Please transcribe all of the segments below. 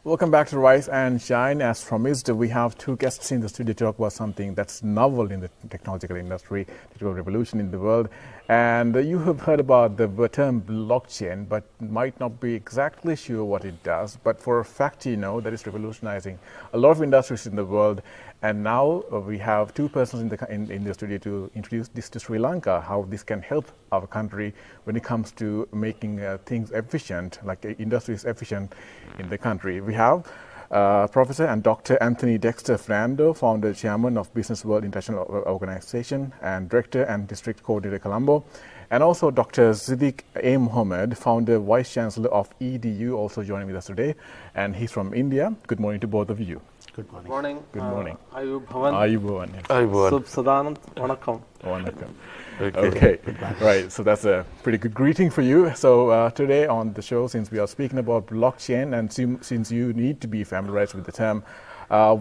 Welcome back to Rise and Shine. As promised, we have two guests in the studio to talk about something that's novel in the technological industry, digital revolution in the world. And you have heard about the term blockchain, but might not be exactly sure what it does. But for a fact, you know that it's revolutionizing a lot of industries in the world. And now we have two persons in the studio to introduce this to Sri Lanka, how this can help our country when it comes to making things efficient, like industries efficient in the country. We have Professor and Dr. Anthony Dexter Fernando, founder chairman of Business World International Organization and director and district coordinator Colombo, and also Dr. Siddiq A. Mohammed, founder vice chancellor of EDU, also joining with us today, and he's from India. Good morning to both of you. Good morning. Morning. Good morning. Ayub Bhavan. Ayubowan. Sub Sadanand. Vanakkam. Wonderful. Okay, right. So that's a pretty good greeting for you. So today on the show, since we are speaking about blockchain, and since you need to be familiarized with the term,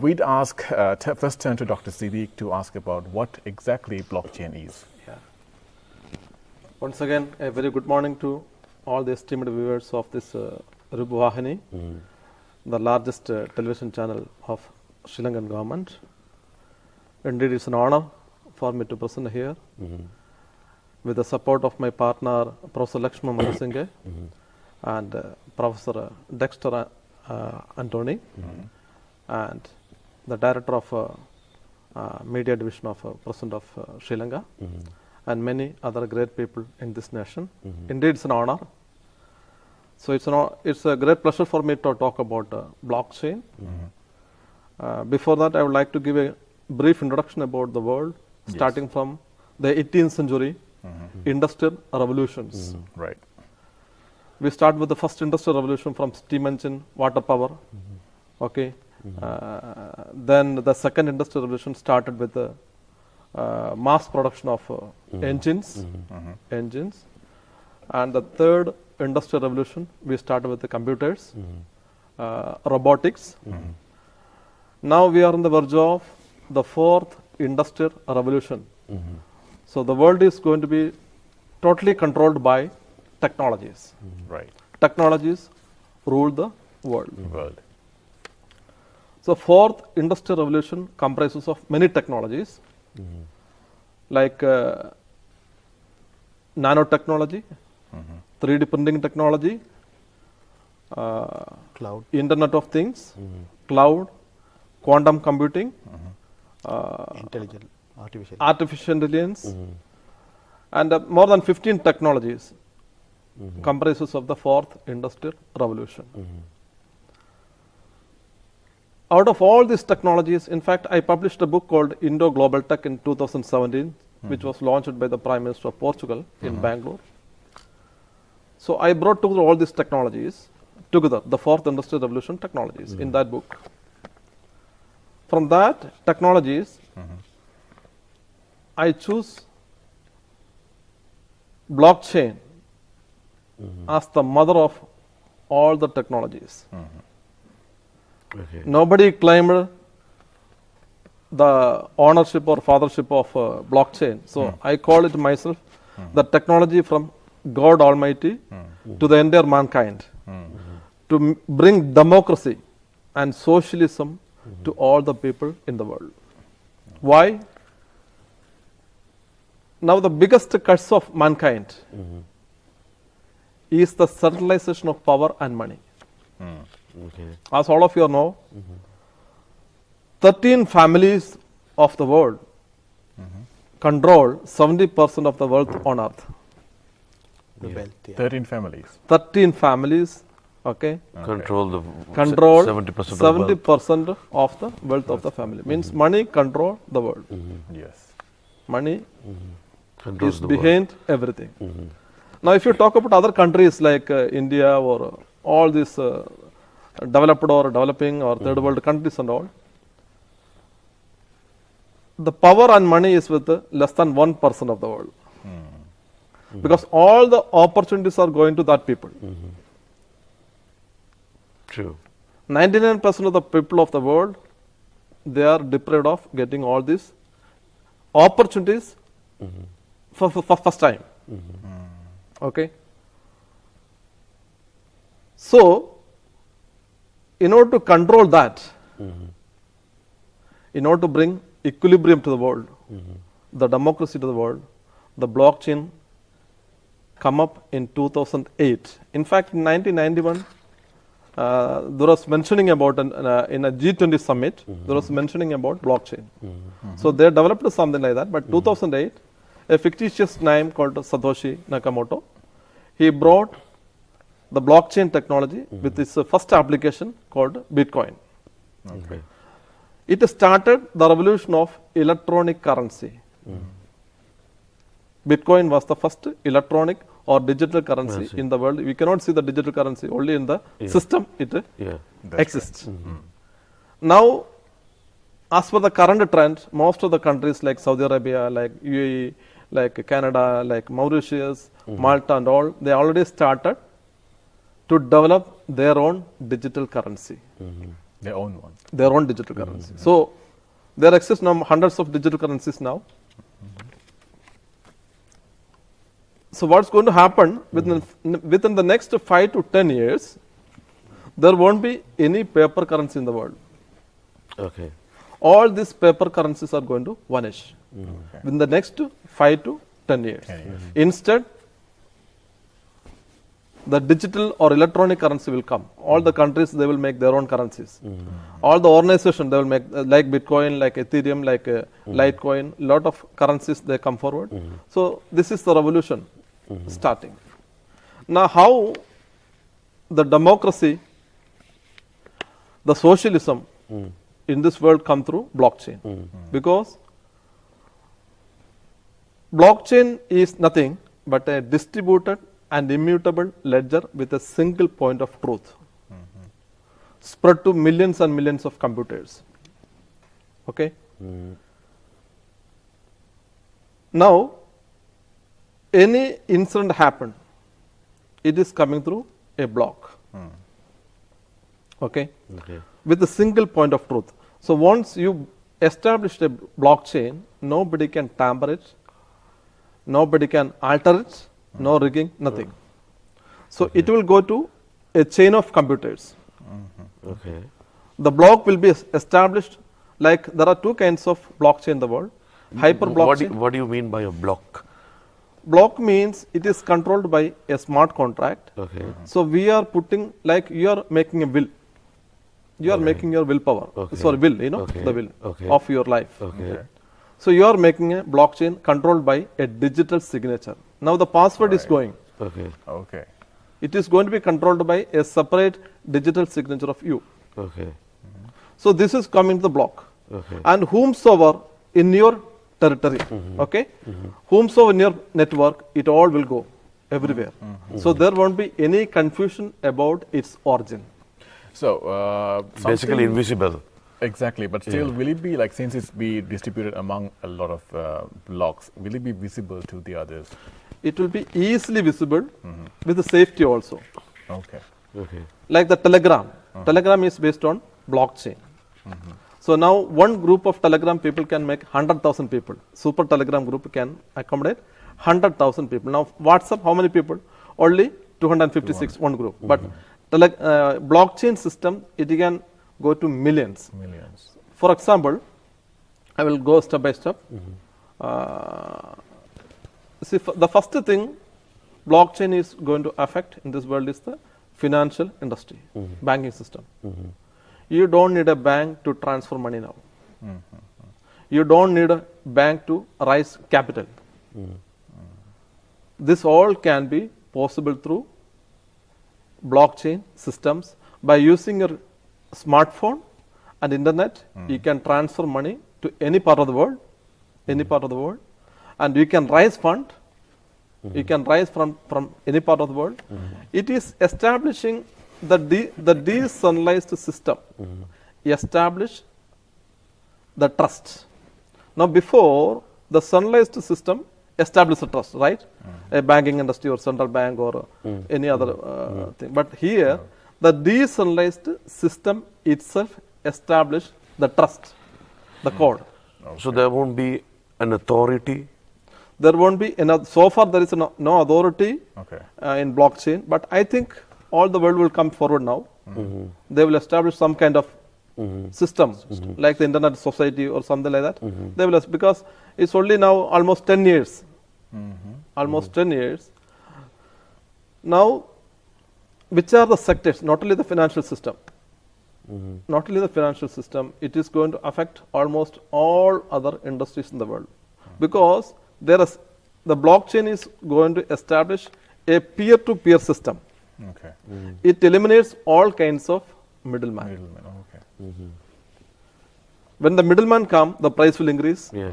we'd ask first turn to Dr. Siddiq to ask about what exactly blockchain is. Yeah. Once again, a very good morning to all the esteemed viewers of this Rupavahini, the largest television channel of Sri Lankan government. Indeed, it's an honor for me to present here with the support of my partner, Professor Lakshman Manasinghe and Professor Dexter Anthony and the director of media division of President of Sri Lanka and many other great people in this nation. Indeed, it's an honor. So it's a great pleasure for me to talk about blockchain. Before that, I would like to give a brief introduction about the world, starting from the 18th century industrial revolutions. Right. We start with the first industrial revolution from steam engine, water power. Okay. Then the second industrial revolution started with the mass production of engines. And the third industrial revolution, we started with the computers, robotics. Now we are on the verge of the fourth industrial revolution. So the world is going to be totally controlled by technologies. Right. Technologies rule the world. So fourth industrial revolution comprises of many technologies like nanotechnology, 3D printing technology, Cloud. Internet of Things, cloud, quantum computing, artificial intelligence, and more than 15 technologies comprises of the fourth industrial revolution. Out of all these technologies, in fact, I published a book called Indo Global Tech in 2017, which was launched by the Prime Minister of Portugal in Bangalore. So I brought together all these technologies together, the fourth industrial revolution technologies in that book. From that technologies, I choose blockchain as the mother of all the technologies. Nobody claimed the ownership or fathership of blockchain. So I call it myself the technology from God Almighty to the entire mankind to bring democracy and socialism to all the people in the world. Why? Now the biggest curse of mankind is the centralization of power and money. As all of you know, 13 families of the world control 70% of the wealth on earth. 13 families. 13 families, okay, control 70% of the wealth of the family. Means money control the world. Yes. Money controls is the behind everything. Now, if you talk about other countries like India or all these developed or developing or third world countries and all, the power and money is with less than 1% of the world. Because all the opportunities are going to that people. True. 99% of the people of the world, they are deprived of getting all these opportunities for first time. Okay. So in order to control that, in order to bring equilibrium to the world, the democracy to the world, the blockchain come up in 2008. In fact, in 1991, there was mentioning about in a G20 summit, there was mentioning about blockchain. So they developed something like that. But 2008, a fictitious name called Satoshi Nakamoto, he brought the blockchain technology with its first application called Bitcoin. Okay. It started the revolution of electronic currency. Bitcoin was the first electronic or digital currency in the world. We cannot see the digital currency, only in the system it Yeah. exists. Now, as per the current trend, most of the countries like Saudi Arabia, like UAE, like Canada, like Mauritius, Malta and all, they already started to develop their own digital currency, Their own one. their own digital currency. So, there exist now hundreds of digital currencies now. So, what's going to happen within the next 5 to 10 years, there won't be any paper currency in the world. Okay. All these paper currencies are going to vanish within the next 5 to 10 years. Instead, the digital or electronic currency will come. All the countries, they will make their own currencies. All the organizations, they will make like Bitcoin, like Ethereum, like Litecoin, lot of currencies, they come forward. So this is the revolution starting. Now how the democracy, the socialism in this world come through blockchain. Because blockchain is nothing but a distributed and immutable ledger with a single point of truth, spread to millions and millions of computers. Okay. Now, any incident happen, it is coming through a block. Okay. Okay. With a single point of truth. So once you establish a blockchain, nobody can tamper it, nobody can alter it, no rigging, nothing. So it will go to a chain of computers. Okay. The block will be established, like there are two kinds of blockchain in the world. Hyper blockchain. What do you mean by a block? Block means it is controlled by a smart contract. Okay. So we are putting, like you are making a will. You are making your willpower. Okay. Sorry, will, you know, Okay. the will Okay. of your life. Okay. So you are making a blockchain controlled by a digital signature. Now the password is going. Okay. Okay. It is going to be controlled by a separate digital signature of you. Okay. So this is coming to the block. Okay. And whomsoever in your territory, okay, whomsoever in your network, it all will go everywhere. So there won't be any confusion about its origin. So, Basically something- invisible. Exactly, but still, will it be like, since it's be distributed among a lot of blocks, will it be visible to the others? It will be easily visible with the safety also. Okay. Okay. Like the Telegram. Telegram is based on blockchain. So now one group of Telegram people can make 100,000 people. Super Telegram group can accommodate 100,000 people. Now WhatsApp, how many people? Only 256, one group. But blockchain system, it can go to millions. Millions. For example, I will go step by step. See, the first thing blockchain is going to affect in this world is the financial industry, banking system. You don't need a bank to transfer money now. You don't need a bank to raise capital. This all can be possible through blockchain systems. By using your smartphone and internet, you can transfer money to any part of the world, and you can raise fund. You can raise from any part of the world. It is establishing the decentralized system. Establish the trust. Now, before the centralized system establish a trust, right? A banking industry or central bank or any other thing. But here, the decentralized system itself establish the trust, the code. So there won't be an authority. There won't be enough. So far, there is no authority Okay. in blockchain. But I think all the world will come forward now. They will establish some kind of system, like the Internet Society or something like that. They will, because it's only now almost 10 years. Almost 10 years. Now, which are the sectors? Not only the financial system. Not only the financial system, it is going to affect almost all other industries in the world, because there is the blockchain is going to establish a peer-to-peer system. Okay. It eliminates all kinds of middleman. Middleman. Okay. When the middleman come, the price will increase. Yeah.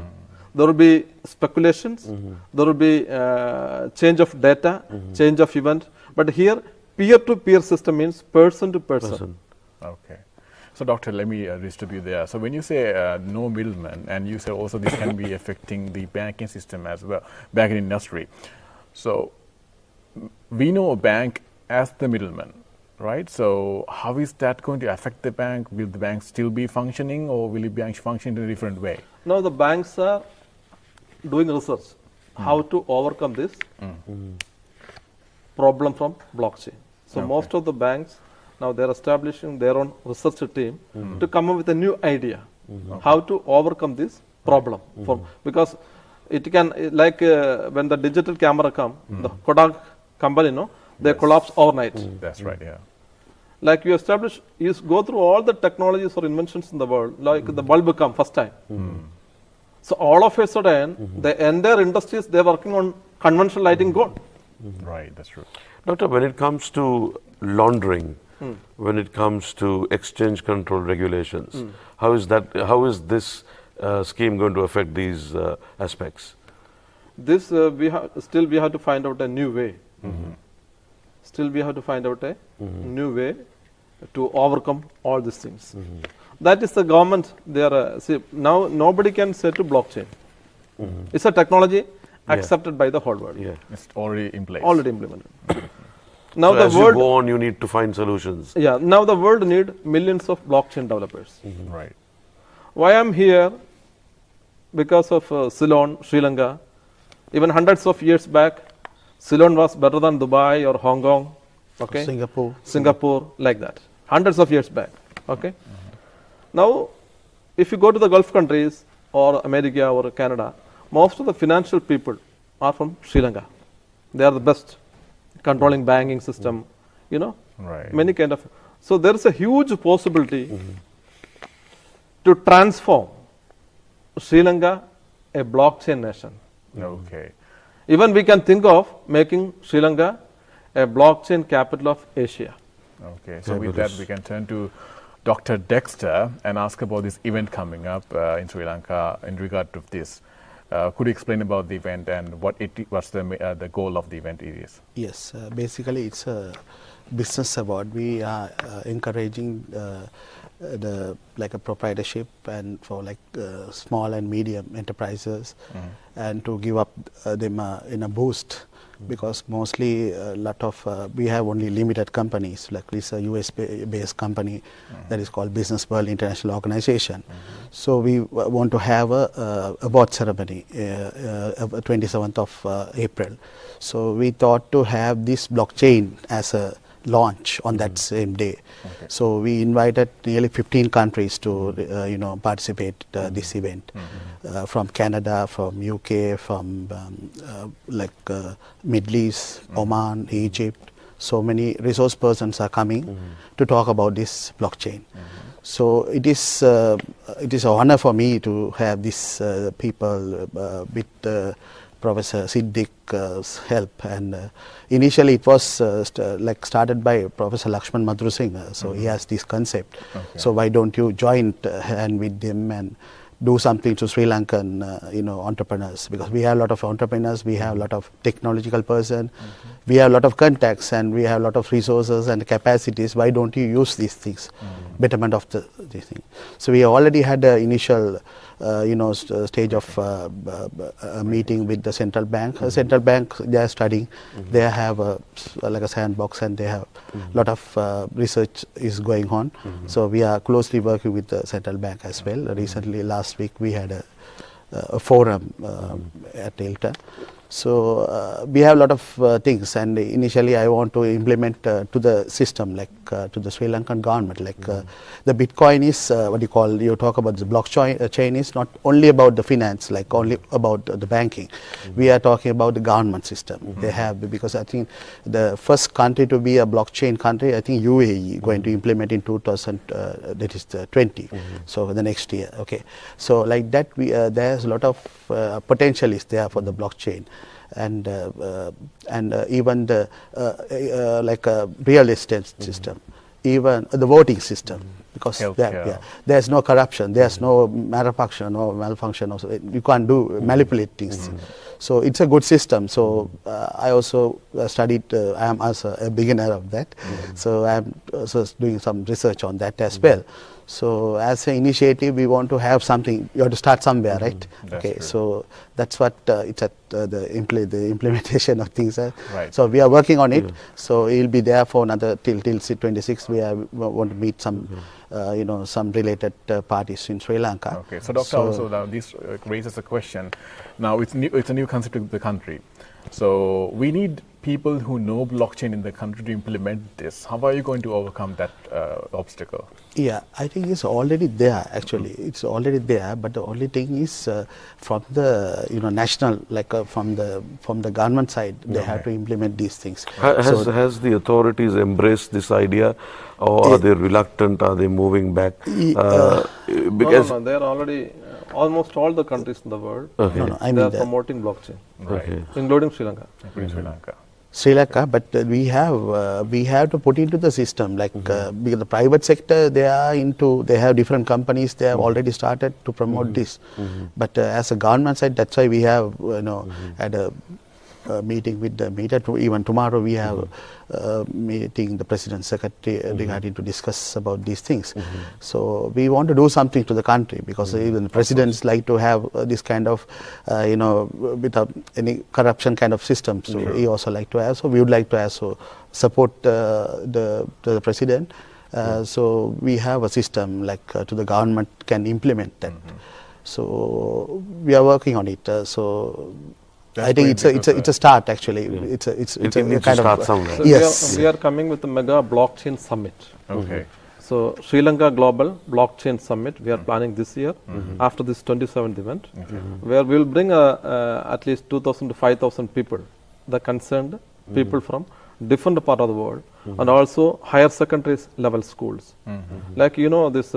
There will be speculations. There will be change of data, change of event. But here, peer-to-peer system means person to person. Okay. So, doctor, let me distribute there. So, when you say no middleman, and you say also this can be affecting the banking system as well, banking industry. So, we know a bank as the middleman, right? So, how is that going to affect the bank? Will the bank still be functioning, or will it be functioning in a different way? Now, the banks are doing research how to overcome this problem from blockchain. So, most of the banks now they are establishing their own research team to come up with a new idea how to overcome this problem. Because it can, like when the digital camera come, the Kodak company, they collapse overnight. That's right, yeah. Like you establish, you go through all the technologies or inventions in the world, like the bulb come first time. So all of a sudden, the entire industries, they're working on conventional lighting gone. Right, that's true. Doctor, when it comes to laundering, when it comes to exchange control regulations, how is this scheme going to affect these aspects? This we have to find out a new way. Still we have to find out a new way to overcome all these things. That is the government. They are see, now nobody can say to blockchain. It's a technology accepted by the whole world. Yeah. It's already in place. Already implemented. Now So the as world. you go on, you need to find solutions. Yeah. Now the world need millions of blockchain developers. Right. Why I'm here? Because of Ceylon, Sri Lanka. Even hundreds of years back, Ceylon was better than Dubai or Hong Kong. Okay. Singapore, like that. Hundreds of years back. Okay. Now, if you go to the Gulf countries or America or Canada, most of the financial people are from Sri Lanka. They are the best controlling banking system, Right. many kind of. So there is a huge possibility to transform Sri Lanka a blockchain nation. Okay. Even we can think of making Sri Lanka a blockchain capital of Asia. Okay. So with that, we can turn to Dr. Dexter and ask about this event coming up in Sri Lanka in regard to this. Could you explain about the event and what's the goal of the event is? Yes, basically it's a business award. We are encouraging like a proprietorship and for like small and medium enterprises, and to give up them in a boost, because mostly a lot of we have only limited companies. Like this a US based company that is called Business World International Organization. So we want to have a award ceremony 27th of April. So we thought to have this blockchain as a launch on that same day. Okay. So we invited nearly 15 countries to participate this event, from Canada, from UK, from Middle East, Oman, Egypt. So many resource persons are coming to talk about this blockchain. So it is an honor for me to have these people with Professor Siddique's help, and initially it was started by Professor Lakshman Madhusingh. So he has this concept. Okay. So why don't you join hand with him and do something to Sri Lankan entrepreneurs, because we have a lot of entrepreneurs, we have a lot of technological person, we have a lot of contacts, and we have a lot of resources and capacities. Why don't you use these things, betterment of these things? So we already had an initial stage of a meeting with the central bank. Central bank, they are studying. They have like a sandbox, and they have a lot of research is going on. So we are closely working with the central bank as well. Recently, last week, we had a forum at ILTA. So we have a lot of things, and initially I want to implement to the system, like to the Sri Lankan government. Like the Bitcoin is what you call, you talk about the blockchain chain is not only about the finance, like only about the banking. We are talking about the government system. They have, because I think the first country to be a blockchain country, I think UAE going to implement in 2020. So the next year. Okay. So like that, we there's a lot of potential is there for the blockchain. And even the like a real estate system, even the voting system, because there's no corruption, there's no malfunction, also you can't do manipulate things. So it's a good system. So I also studied, I am also a beginner of that, so I am also doing some research on that as well. So as an initiative, we want to have something. You have to start somewhere, right? Okay, so that's what it's at the implementation of things. Right. So we are working on it. So it will be there for another till 26. We want to meet some, some related parties in Sri Lanka. Okay. So Dr. also now this raises a question. Now it's new. It's a new concept in the country. So we need people who know blockchain in the country to implement this. How are you going to overcome that obstacle? Yeah, I think it's already there. Actually, it's already there. But the only thing is from the national, like from the government side, they have to implement these things. Has the authorities embraced this idea, or are they reluctant? Are they moving back? Because no, they are already. Almost all the countries in the world, I mean they are promoting blockchain, including Sri Lanka. Sri Lanka, but we have to put into the system, like because the private sector, they have different companies, they have already started to promote this. But as a government side, that's why we have had a meeting with the media. Even tomorrow we have meeting the President's Secretary regarding to discuss about these things. So we want to do something to the country, because even the presidents like to have this kind of without any corruption kind of system. So he also like to have. So we would like to also support the president. So we have a system like to the government can implement that. So we are working on it. I think it's a start actually. It's a kind of somewhere. So yes. We are coming with the mega blockchain summit. Okay. So Sri Lanka Global Blockchain Summit we are planning this year after this 27th event, where we will bring at least 2,000 to 5,000 people, the concerned people from different part of the world, and also higher secondary level schools. Like this.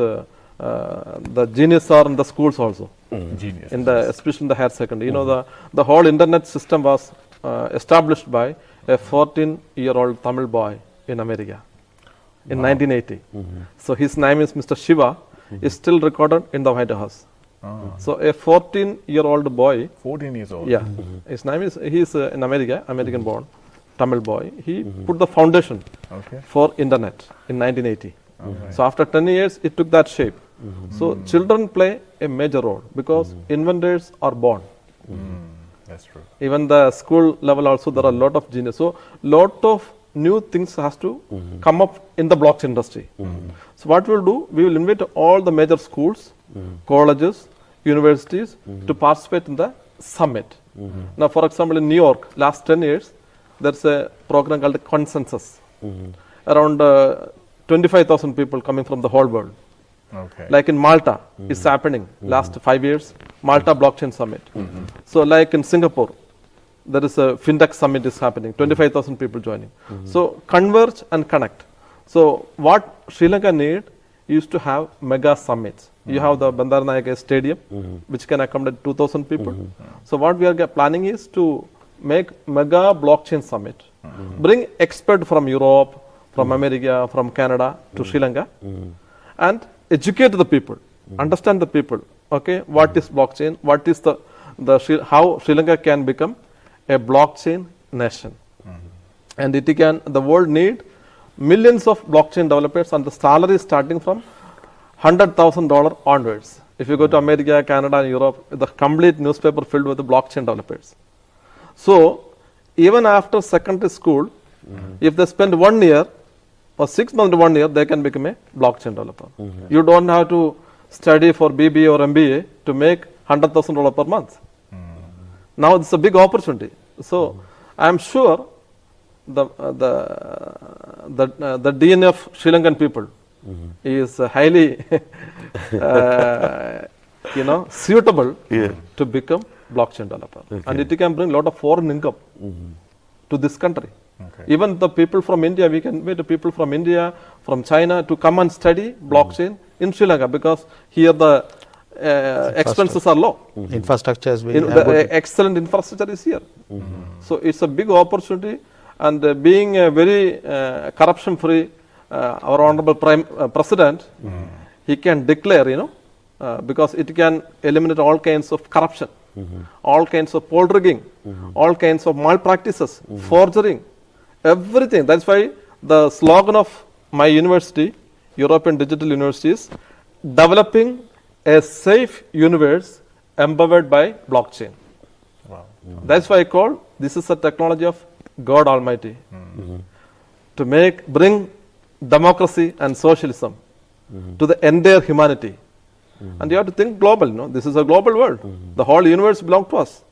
The genius are in the schools also. Genius. Especially in the higher secondary. The whole internet system was established by a 14-year-old Tamil boy in America in 1980. So his name is Mr. Shiva. Is still recorded in the White House. So a 14-year-old boy. 14 years old. Yeah. His name is in America, American born Tamil boy. He put the foundation for internet in 1980. So after 10 years, it took that shape. So children play a major role, because inventors are born. That's true. Even the school level also, there are a lot of genius. So lot of new things has to come up in the blockchain industry. So what we'll do, we will invite all the major schools, colleges, universities to participate in the summit. Now, for example, in New York, last 10 years, there's a program called Consensus. Around 25,000 people coming from the whole world. Like in Malta, it's happening last 5 years, Malta Blockchain Summit. So like in Singapore, there is a FinTech Summit is happening, 25,000 people joining. So converge and connect. So what Sri Lanka need is to have mega summits. You have the Bandaranaike Stadium, which can accommodate 2,000 people. So what we are planning is to make mega blockchain summit, bring expert from Europe, from America, from Canada to Sri Lanka, and educate the people, understand the people. Okay, what is blockchain? What is how Sri Lanka can become a blockchain nation? And the world need millions of blockchain developers, and the salary is starting from $100,000 onwards. If you go to America, Canada, and Europe, the complete newspaper filled with the blockchain developers. So even after secondary school, if they spend 1 year or 6 months to 1 year, they can become a blockchain developer. You don't have to study for BBA or MBA to make $100,000 per month. Now it's a big opportunity. So I am sure the DNA of Sri Lankan people is highly suitable to become blockchain developer, and it can bring a lot of foreign income to this country. Okay. Even the people from India, we can invite the people from India, from China to come and study blockchain in Sri Lanka, because here the expenses are low. Infrastructure is very The excellent infrastructure is here. So it's a big opportunity, and being a very corruption-free, our honorable president, he can declare, because it can eliminate all kinds of corruption, all kinds of poll rigging, all kinds of malpractices, forgering, everything. That's why the slogan of my university, European Digital University, is developing a safe universe empowered by blockchain. Wow. That's why I call this is a technology of God Almighty to bring democracy and socialism to the entire humanity. And you have to think global. This is a global world. The whole universe belongs to us.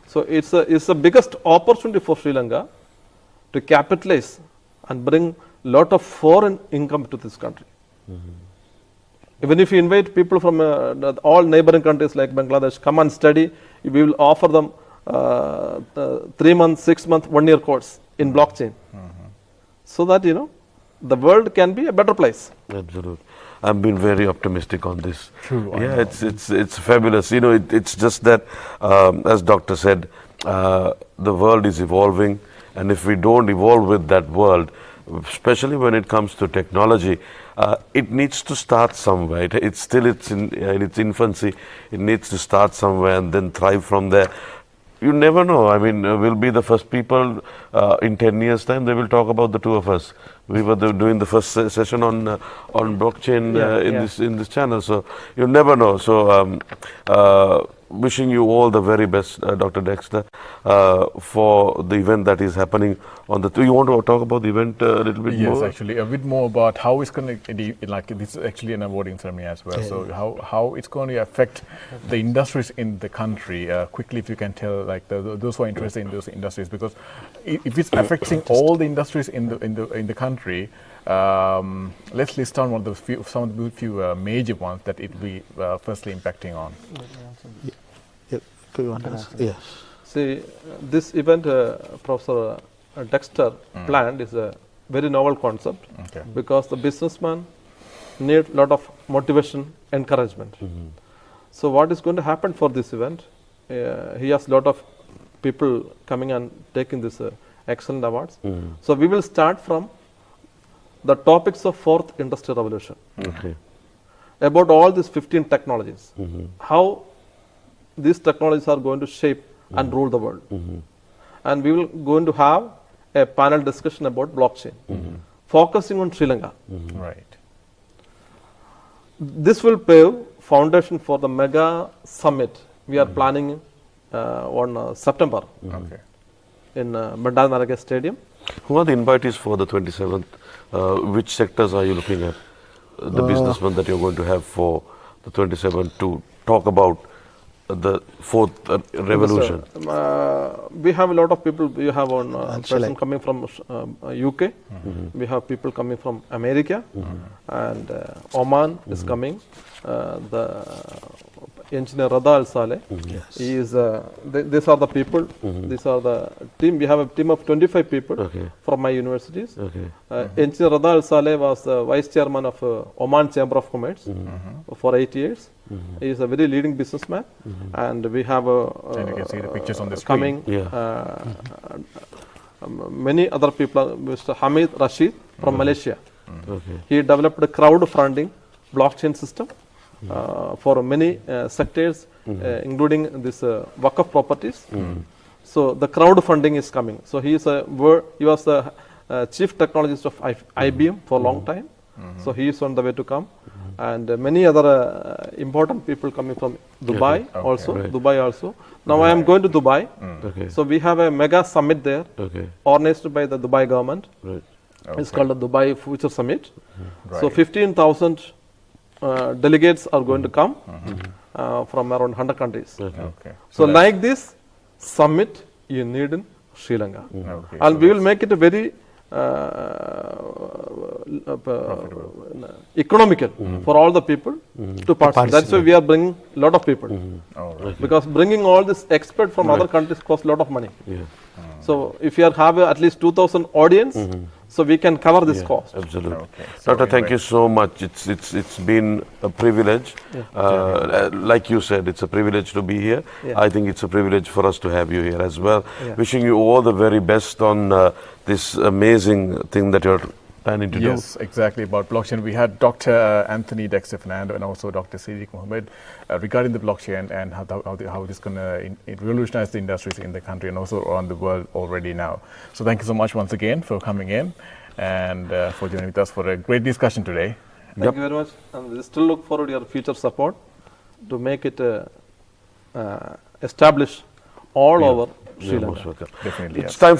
So it's the biggest opportunity for Sri Lanka to capitalize and bring lot of foreign income to this country. Even if you invite people from all neighboring countries like Bangladesh, come and study, we will offer them 3 months, 6 month, 1 year course in blockchain, so that the world can be a better place. Absolutely. I've been very optimistic on this. True. Yeah, it's fabulous. It's just that, as Doctor said, the world is evolving, and if we don't evolve with that world, especially when it comes to technology, it needs to start somewhere. It's in its infancy. It needs to start somewhere and then thrive from there. You never know. I mean, we'll be the first people in 10 years' time. They will talk about the two of us. We were doing the first session on blockchain in this channel. So you never know. So wishing you all the very best, Dr. Dexter, for the event that is happening on the. You want to talk about the event a little bit more? Yes, actually, a bit more about how it's going to, like this is actually an awarding ceremony as well. So how it's going to affect the industries in the country. Quickly, if you can tell, like those who are interested in those industries, because if it's affecting all the industries in the country, let's list down some of the few major ones that it will be firstly impacting on. Yes. See, this event, Professor Dexter planned is a very novel concept, because the businessman need a lot of motivation, encouragement. So what is going to happen for this event? He has a lot of people coming and taking this excellent awards. So we will start from the topics of fourth industrial revolution. About all these 15 technologies, how these technologies are going to shape and rule the world. And we will going to have a panel discussion about blockchain, focusing on Sri Lanka. Right. This will pave foundation for the mega summit we are planning on September in Bandar Narage Stadium. Who are the invitees for the 27th? Which sectors are you looking at? The businessmen that you're going to have for the 27th to talk about the fourth revolution. We have a lot of people. We have one person coming from UK. We have people coming from America, and Oman is coming. The engineer Rada Al Saleh. He is. These are the people. These are the team. We have a team of 25 people from my universities. Engineer Rada Al Saleh was the vice chairman of Oman Chamber of Commerce for 8 years. He is a very leading businessman, and we have and you can see the pictures on the screen. Coming. Many other people. Mr. Hamid Rashid from Malaysia. He developed a crowdfunding blockchain system for many sectors, including this Waqf properties. So the crowdfunding is coming. So he was the chief technologist of IBM for a long time. So he is on the way to come, and many other important people coming from Dubai also. Now I am going to Dubai. So we have a mega summit there, organized by the Dubai government. It's called the Dubai Future Summit. So 15,000 delegates are going to come from around 100 countries. So like this summit, you need in Sri Lanka. Okay, And so we will make it a very economical for all the people to participate. That's why we are bringing a lot of people. all right. Because bringing all this expert from other countries costs a lot of money. Yeah, So if you have at least 2,000 audience, so we can cover this cost. absolutely. Okay. So Doctor, thank anyway. you so much. It's been a privilege. Like you said, it's a privilege to be here. Yeah. I think it's a privilege for us to have you here as well. Yeah. Wishing you all the very best on this amazing thing that you're planning to Yes, exactly, about blockchain. We had Dr. Anthony Dexter Fernando and also Dr. Siddiq Mohammed regarding the blockchain and how it is going to revolutionize the industries in the country and also around the world already now. So thank you so much once again for coming in and for joining with us for a great discussion today. Thank you very much. And we still look forward to your future support to make it establish all over Sri You're Lanka. most welcome. Definitely, It's yes. time